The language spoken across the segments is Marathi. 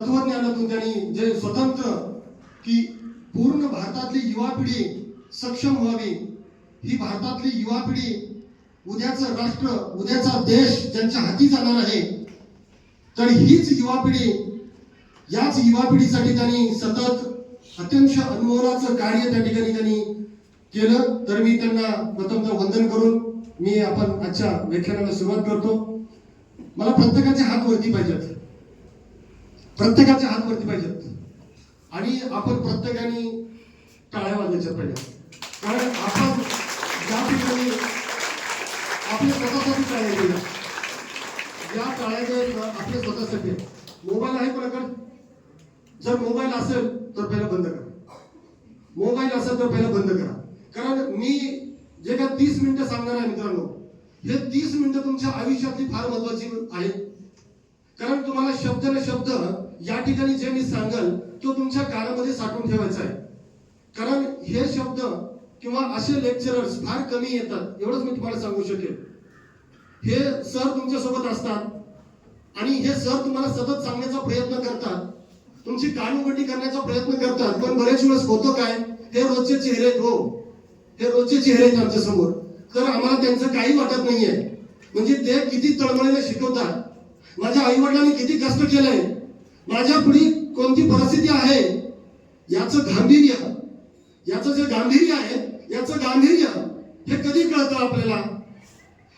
तत्वज्ञानातून त्यांनी जे स्वतंत्र की पूर्ण भारतातली युवा पिढी सक्षम व्हावी, ही भारतातली युवा पिढी उद्याचं राष्ट्र, उद्याचा देश ज्यांच्या हाती जाणार आहे, तर हीच युवा पिढी, याच युवा पिढीसाठी त्यांनी सतत अत्यंत अनमोलाचं कार्य त्या ठिकाणी त्यांनी केलं. तर मी त्यांना प्रथमतः वंदन करून मी आपण आजच्या व्याख्यानाला सुरुवात करतो. मला प्रत्येकाचे हात वरती पाहिजेत, प्रत्येकाचे हात वरती पाहिजेत आणि आपण प्रत्येकाने टाळ्या वाजवायच्या पाहिजे. कारण आपण या ठिकाणी आपल्या स्वतःसाठी टाळ्या केल्या, या टाळ्या आपल्या स्वतःसाठी. मोबाईल आहे कोणाकडे? जर मोबाईल असेल तर पहिला बंद करा, मोबाईल असेल तर पहिला बंद करा. कारण मी जे काय 30 मिनिटं सांगणार आहे मित्रांनो, हे 30 मिनिटं तुमच्या आयुष्यातली फार महत्वाची आहेत. कारण तुम्हाला शब्द न शब्द या ठिकाणी जे मी सांगल तो तुमच्या कानामध्ये साठवून ठेवायचा आहे. कारण हे शब्द किंवा असे लेक्चरर्स फार कमी येतात, एवढंच मी तुम्हाला सांगू शकेल. हे सर तुमच्या सोबत असतात आणि हे सर तुम्हाला सतत सांगण्याचा प्रयत्न करतात, तुमची कानउघडणी करण्याचा प्रयत्न करतात. पण बरेच वेळेस होतं काय, हे रोजचे चेहरे आहेत, हो हे रोजचे चेहरे आहेत आमच्या समोर. तर आम्हाला त्यांचं काही वाटत नाहीये. म्हणजे ते किती तळमळीने शिकवतात, माझ्या आई वडिलांनी किती कष्ट केलंय, माझ्या पुढे कोणती परिस्थिती आहे, याचं गांभीर्य, याचं जे गांभीर्य आहे, याचं गांभीर्य हे कधी कळतं आपल्याला?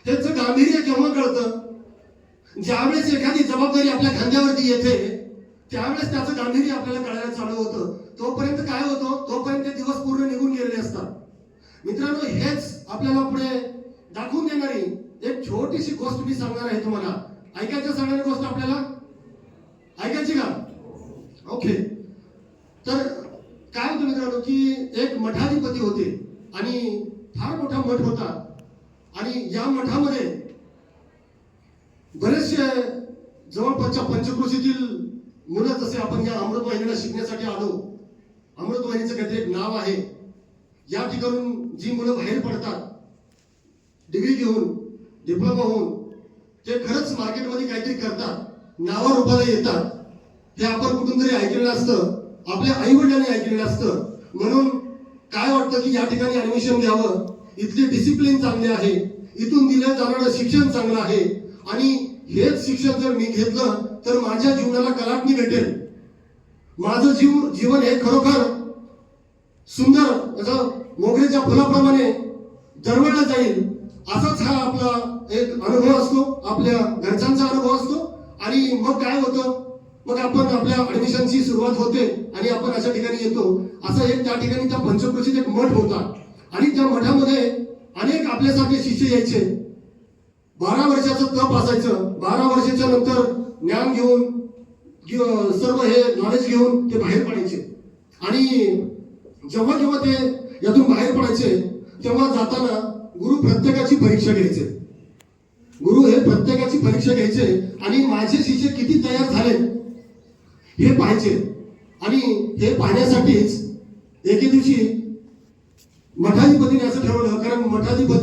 त्याचं गांभीर्य केव्हा कळतं? ज्यावेळेस एखादी जबाबदारी आपल्या खांद्यावरती येते त्यावेळेस त्याचं गांभीर्य आपल्याला कळायला चालू होतं. तोपर्यंत काय होतं, तोपर्यंत दिवस पूर्ण निघून गेलेले असतात. मित्रांनो, हेच आपल्याला पुढे दाखवून देणारी एक छोटीशी गोष्ट मी सांगणार आहे तुम्हाला. ऐकायचं सांगणारी गोष्ट आपल्याला ऐकायची का? ओके. तर काय होतं मित्रांनो की एक मठाधिपती होते आणि फार मोठा मठ होता आणि या मठामध्ये बरेचसे जवळपासच्या पंचक्रोशीतील मुलं, जसे आपण या अमृत वाहिनीला शिकण्यासाठी आलो, अमृत वाहिनीचं काहीतरी एक नाव आहे. या ठिकाणून जी मुलं बाहेर पडतात डिग्री घेऊन, डिप्लोमा होऊन, ते खरंच मार्केटमध्ये काहीतरी करतात, नावा रूपाला येतात. हे आपण कुठून तरी ऐकलेलं असतं, आपल्या आई वडिलांनी ऐकलेलं असतं. म्हणून काय वाटतं की या ठिकाणी ऍडमिशन घ्यावं, इथले डिसिप्लिन चांगले आहे, इथून दिलं जाणारं शिक्षण चांगलं आहे आणि हेच शिक्षण जर मी घेतलं तर माझ्या जीवनाला कलाटणी भेटेल, माझं जीवन हे खरोखर सुंदर असं मोगऱ्याच्या फुलाप्रमाणे दरवळलं जाईल. असाच हा आपला एक अनुभव असतो, आपल्या घरच्यांचा अनुभव असतो. आणि मग काय होतं, मग आपण आपल्या ऍडमिशनची सुरुवात होते आणि आपण अशा ठिकाणी येतो. असं एक त्या ठिकाणी त्या पंचक्रोशीत एक मठ होता आणि त्या मठामध्ये अनेक आपल्यासारखे शिष्य यायचे. 12 वर्षाचं तप असायचं. 12 वर्षाच्या नंतर ज्ञान घेऊन सर्व हे नॉलेज घेऊन ते बाहेर पडायचे. आणि जेव्हा जेव्हा ते यातून बाहेर पडायचे तेव्हा जाताना गुरु प्रत्येकाची परीक्षा घ्यायचे. गुरु हे प्रत्येकाची परीक्षा घ्यायचे आणि माझे शिष्य किती तयार झाले हे पाहायचे. आणि हे पाहण्यासाठीच एके दिवशी मठाधिपतीने असं ठरवलं, कारण मठाधिपती